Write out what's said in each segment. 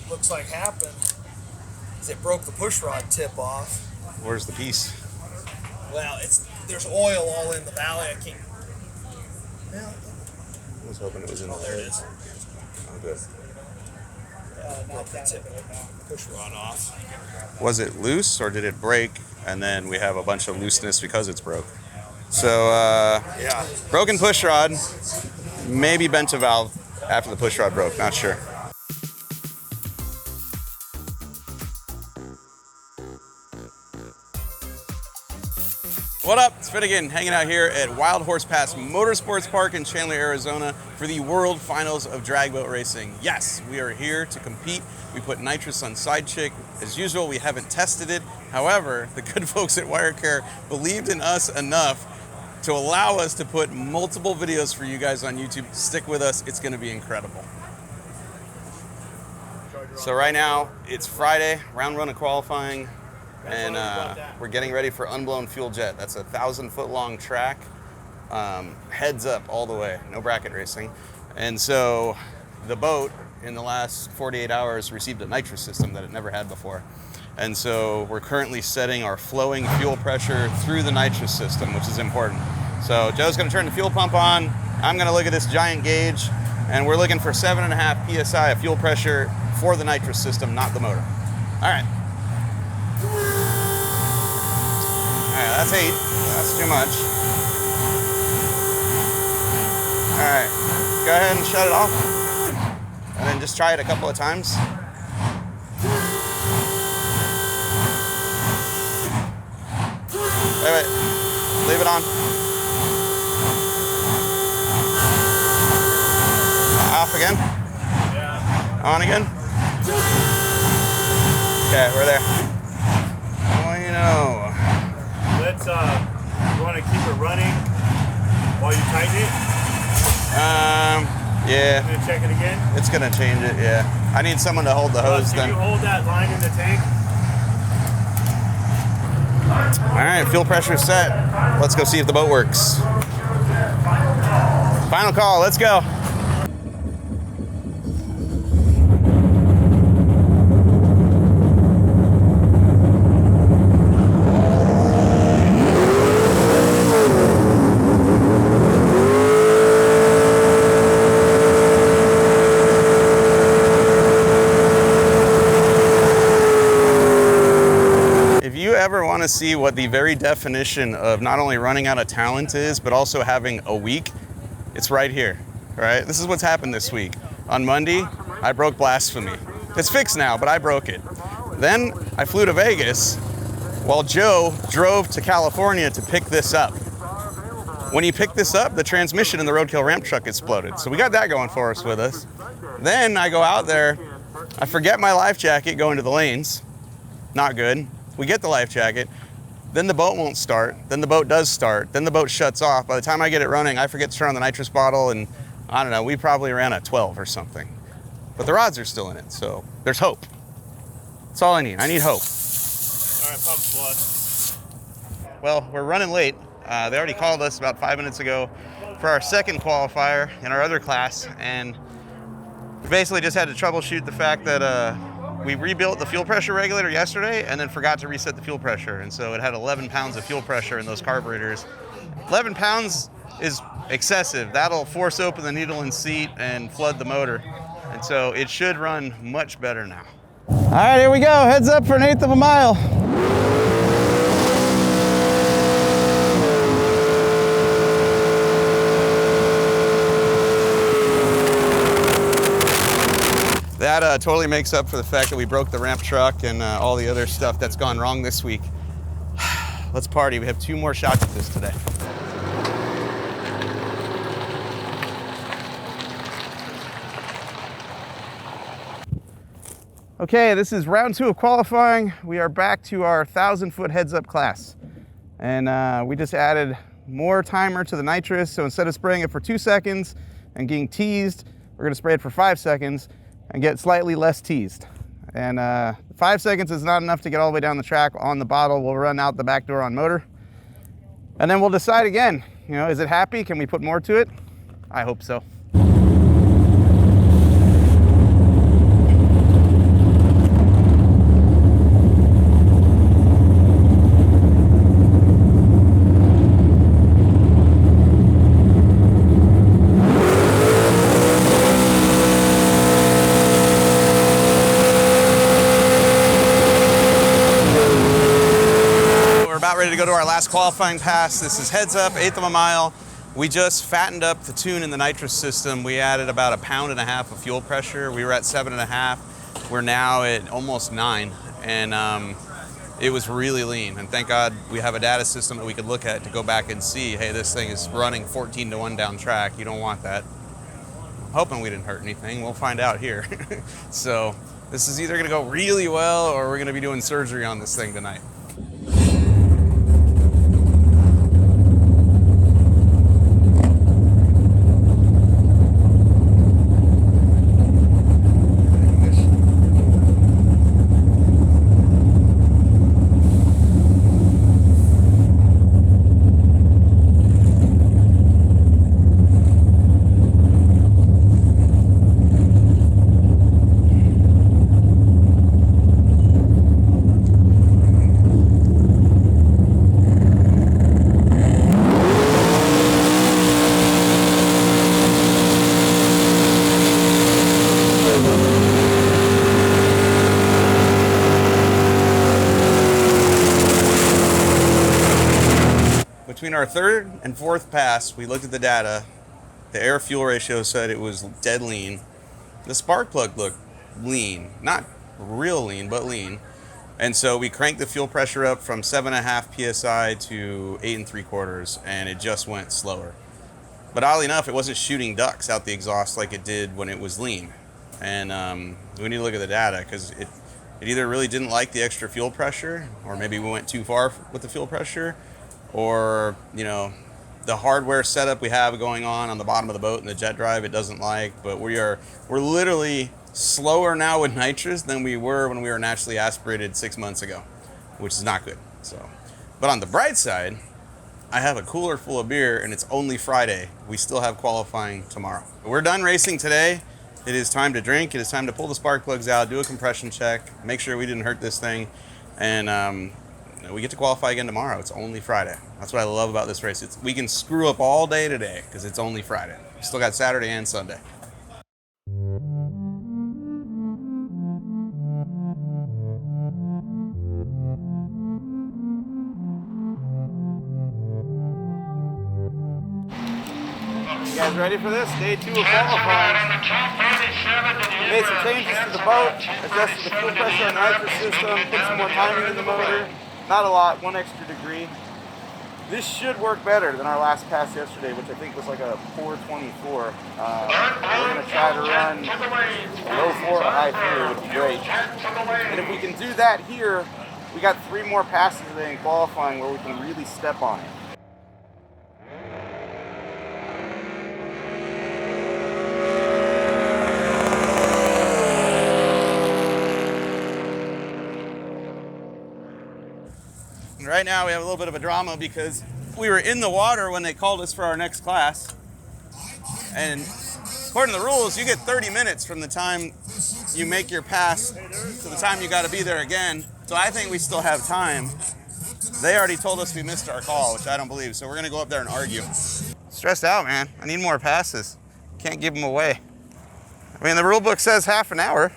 looks like happened is it broke the push rod tip off. Where's the piece? Well, there's oil all in the valley. I can't. Well, I was hoping it was in there. It is. Oh, good. Broke the tip of the push rod off. Was it loose or did it break? And then we have a bunch of looseness because it's broke. So, yeah. Broken push rod, maybe bent a valve after the push rod broke, not sure. What up? It's Finnegan hanging out here at Wild Horse Pass Motorsports Park in Chandler, Arizona for the World Finals of Drag Boat Racing. Yes, we are here to compete. We put nitrous on Sidechick. As usual, we haven't tested it. However, the good folks at WireCare believed in us enough to allow us to put multiple videos for you guys on YouTube. Stick with us, it's gonna be incredible. So right now, it's Friday, round one of qualifying. And we're getting ready for unblown fuel jet. That's a 1,000-foot long track, heads up all the way, no bracket racing. And so the boat in the last 48 hours received a nitrous system that it never had before. And so we're currently setting our flowing fuel pressure through the nitrous system, which is important. So Joe's gonna turn the fuel pump on. I'm gonna look at this giant gauge, and we're looking for 7.5 PSI of fuel pressure for the nitrous system, not the motor. All right. Alright, that's 8. That's too much. Alright, go ahead and shut it off. And then just try it a couple of times. Wait. Leave it on. Off again. On again. Okay, we're there. Oh, you know. Let's, you want to keep it running while you tighten it? Yeah. Gonna check it again? It's gonna change it, yeah. I need someone to hold the hose then. Can you hold that line in the tank? All right, fuel pressure set. Let's go see if the boat works. Final call, let's go. Ever want to see what the very definition of not only running out of talent is, but also having a week, it's right here, right? This is what's happened this week. On Monday, I broke Blasphemy. It's fixed now, but I broke it. Then I flew to Vegas while Joe drove to California to pick this up. When he picked this up, the transmission in the roadkill ramp truck exploded. So we got that going for us with us. Then I go out there, I forget my life jacket going to the lanes. Not good. We get the life jacket, then the boat won't start, then the boat does start, then the boat shuts off. By the time I get it running, I forget to turn on the nitrous bottle, and I don't know, we probably ran a 12 or something. But the rods are still in it, so there's hope. That's all I need. I need hope. All right, pump flush. Well, we're running late. They already called us about 5 minutes ago for our second qualifier in our other class, and we basically just had to troubleshoot the fact that we rebuilt the fuel pressure regulator yesterday and then forgot to reset the fuel pressure. And so it had 11 pounds of fuel pressure in those carburetors. 11 pounds is excessive. That'll force open the needle and seat and flood the motor. And so it should run much better now. All right, here we go. Heads up for 1/8 of a mile. That totally makes up for the fact that we broke the ramp truck and all the other stuff that's gone wrong this week. Let's party. We have 2 more shots at this today. Okay, this is round 2 of qualifying. We are back to our 1,000-foot heads-up class. And we just added more timer to the nitrous. So instead of spraying it for 2 seconds and getting teased, we're gonna spray it for 5 seconds and get slightly less teased. And 5 seconds is not enough to get all the way down the track on the bottle. We'll run out the back door on motor. And then we'll decide again, you know, is it happy? Can we put more to it? I hope so. about ready to go to our last qualifying pass. This is heads up, 1/8 of a mile. We just fattened up the tune in the nitrous system. We added about 1.5 pounds of fuel pressure. We were at 7.5. We're now at almost 9. And it was really lean. And thank God we have a data system that we could look at to go back and see, hey, this thing is running 14-to-1 down track. You don't want that. I'm hoping we didn't hurt anything. We'll find out here. So this is either gonna go really well or we're gonna be doing surgery on this thing tonight. Between our third and fourth pass, we looked at the data. The air fuel ratio said it was dead lean. The spark plug looked lean, not real lean, but lean. And so we cranked the fuel pressure up from 7.5 PSI to 8 3/4, and it just went slower. But oddly enough, it wasn't shooting ducts out the exhaust like it did when it was lean. And we need to look at the data because it either really didn't like the extra fuel pressure, or maybe we went too far with the fuel pressure, or, you know, the hardware setup we have going on the bottom of the boat and the jet drive it doesn't like. But we're literally slower now with nitrous than we were when we were naturally aspirated 6 months ago, which is not good. So, but on the bright side, I have a cooler full of beer and it's only Friday. We still have qualifying tomorrow. We're done racing today. It is time to drink. It is time to pull the spark plugs out, do a compression check, make sure we didn't hurt this thing, and we get to qualify again tomorrow. It's only Friday. That's what I love about this race. We can screw up all day today because it's only Friday. We still got Saturday and Sunday. You guys ready for this? Day 2 of qualifying. Made some changes to the boat, adjusted the fuel pressure on the nitrous system, put some more timing in the motor. Not a lot, 1 extra degree. This should work better than our last pass yesterday, which I think was like a 424. We're going to try to run a low 4 or a high 3, would be great. And if we can do that here, we got 3 more passes today in qualifying where we can really step on it. Right now we have a little bit of a drama because we were in the water when they called us for our next class. And according to the rules, you get 30 minutes from the time you make your pass to the time you got to be there again. So I think we still have time. They already told us we missed our call, which I don't believe. So we're going to go up there and argue. Stressed out, man. I need more passes. Can't give them away. I mean, the rule book says half an hour.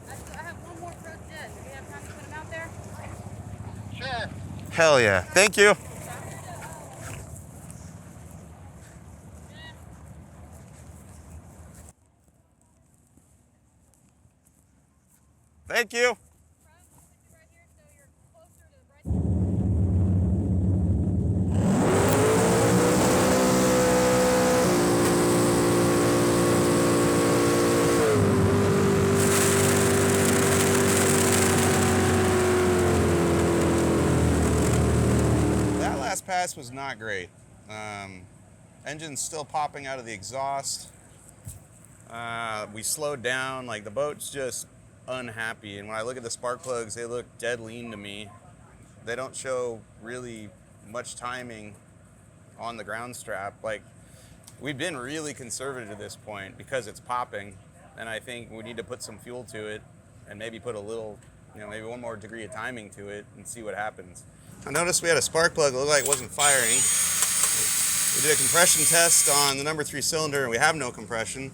I have one more truck dead. Do we have time to put him out there? Sure. Hell yeah. Thank you. Thank you. That last pass was not great. Engine's still popping out of the exhaust. We slowed down, like the boat's just unhappy, and when I look at the spark plugs, they look dead lean to me. They don't show really much timing on the ground strap. Like, we've been really conservative at this point because it's popping, and I think we need to put some fuel to it and maybe put a little, maybe 1 more degree of timing to it and see what happens. I noticed we had a spark plug that looked like it wasn't firing. We did a compression test on the number 3 cylinder and we have no compression.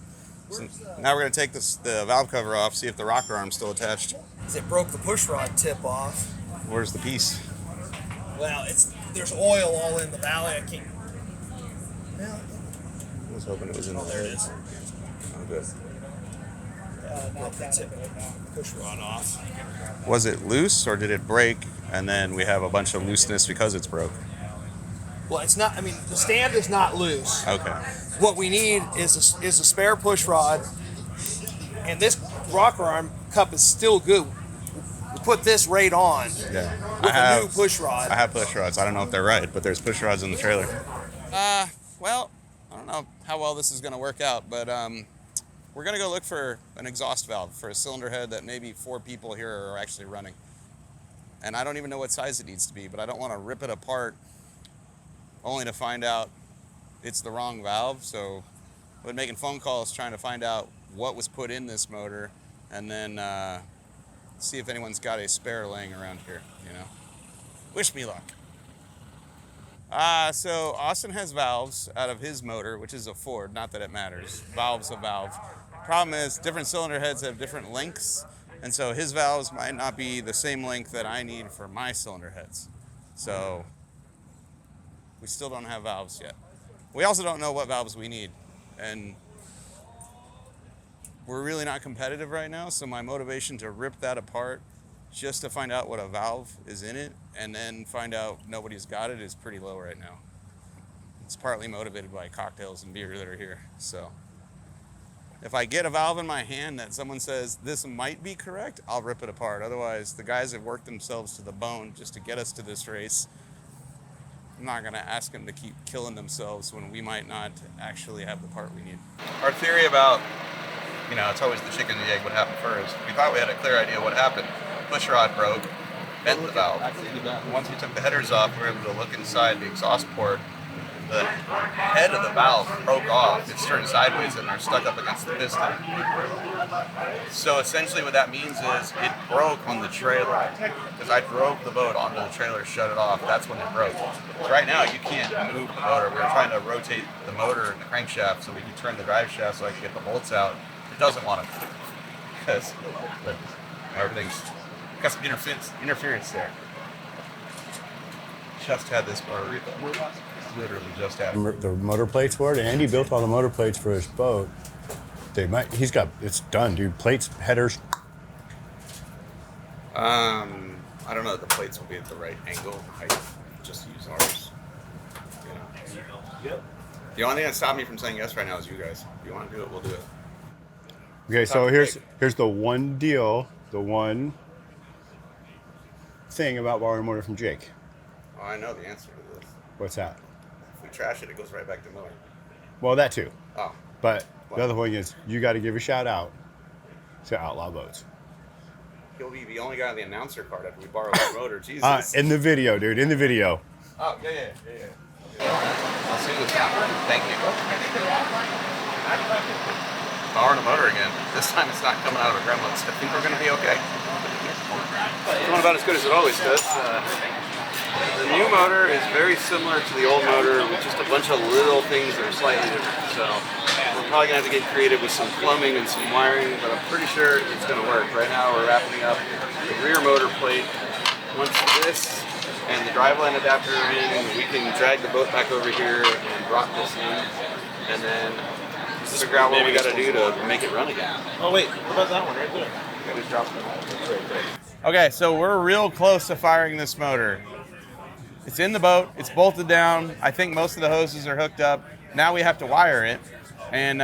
So now we're going to take the valve cover off, see if the rocker arm's still attached. It broke the push rod tip off. Where's the piece? Well, there's oil all in the valley. I can't. Well, I was hoping it was in oh, there it is. Oh, good. Broke the tip of the push rod off. Was it loose or did it break? And then we have a bunch of looseness because it's broke. Well, it's not. I mean, the stand is not loose. Okay. What we need is a spare push rod, and this rocker arm cup is still good. We put this right on Yeah. with a new push rod. I have push rods. I don't know if they're right, but there's push rods in the trailer. Well, I don't know how well this is going to work out, but we're going to go look for an exhaust valve for a cylinder head that maybe 4 people here are actually running. And I don't even know what size it needs to be, but I don't want to rip it apart only to find out it's the wrong valve. So I've been making phone calls trying to find out what was put in this motor and then see if anyone's got a spare laying around here, you know. Wish me luck. So Austin has valves out of his motor, which is a Ford, not that it matters. Valve's a valve. Problem is, different cylinder heads have different lengths, and so his valves might not be the same length that I need for my cylinder heads. So we still don't have valves yet. We also don't know what valves we need, and we're really not competitive right now, so my motivation to rip that apart just to find out what a valve is in it and then find out nobody's got it is pretty low right now. It's partly motivated by cocktails and beer that are here. So if I get a valve in my hand that someone says this might be correct, I'll rip it apart. Otherwise, the guys have worked themselves to the bone just to get us to this race. I'm not going to ask them to keep killing themselves when we might not actually have the part we need. Our theory about, you know, it's always the chicken and the egg, what happened first. We thought we had a clear idea what happened. Push rod broke, bent the valve. Once we took the headers off, we were able to look inside the exhaust port. The head of the valve broke off. It's turned sideways and are stuck up against the piston. So essentially what that means is it broke on the trailer. Because I drove the boat onto the trailer, shut it off. That's when it broke. So right now you can't move the motor. We're trying to rotate the motor and the crankshaft so we can turn the drive shaft so I can get the bolts out. It doesn't want to because everything's got some interference there. Just had this motor. Literally just had the motor plates for it. Andy built all the motor plates for his boat. It's done, dude. Plates, headers. I don't know that the plates will be at the right angle. I just use ours. You know. Yep. The only thing that stopped me from saying yes right now is you guys. If you want to do it, we'll do it. Okay, so here's the one deal, the one thing about borrowing a motor from Jake. Oh, I know the answer to this. What's that? If we trash it, it goes right back to Miller. Well, that too. Oh. But the other thing is, you got to give a shout out to Outlaw Boats. He'll be the only guy on the announcer card after we borrow that motor. Jesus. In the video, dude. In the video. Oh, yeah. I'll see you this time. Thank you. Borrowing a motor again. This time it's not coming out of a Gremlins. I think we're going to be okay. It's going about as good as it always does. The new motor is very similar to the old motor with just a bunch of little things that are slightly different. So we're probably going to have to get creative with some plumbing and some wiring, but I'm pretty sure it's going to work. Right now we're wrapping up the rear motor plate. Once this and the driveline adapter are in, we can drag the boat back over here and drop this in, and then figure out what we got to do to make it run again. Oh wait, what about that one right there? Just drop it. Okay, so we're real close to firing this motor. It's in the boat, it's bolted down. I think most of the hoses are hooked up. Now we have to wire it. And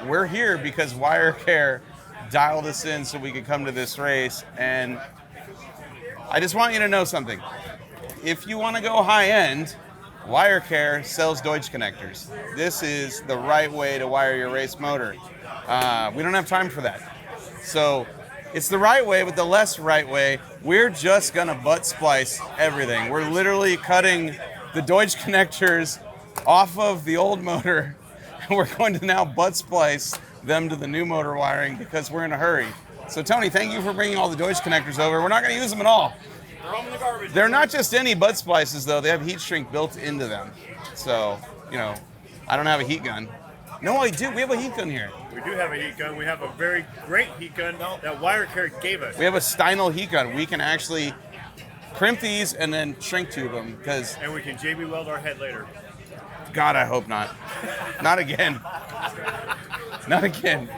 we're here because Wire Care dialed us in so we could come to this race. And I just want you to know something. If you want to go high end, Wire Care sells Deutsch connectors. This is the right way to wire your race motor. We don't have time for that. So it's the right way, but the less right way. We're just gonna butt splice everything. We're literally cutting the Deutsch connectors off of the old motor, and we're going to now butt splice them to the new motor wiring because we're in a hurry. So Tony, thank you for bringing all the Deutsch connectors over. We're not gonna use them at all. They're all in the garbage. They're not just any butt splices though, they have heat shrink built into them. So, you know, I don't have a heat gun. No, I do. We have a heat gun here. We do have a heat gun. We have a very great heat gun that Wire Care gave us. We have a Steinel heat gun. We can actually crimp these and then shrink tube them because, And we can JB weld our head later. God, I hope not. Not again. Not again.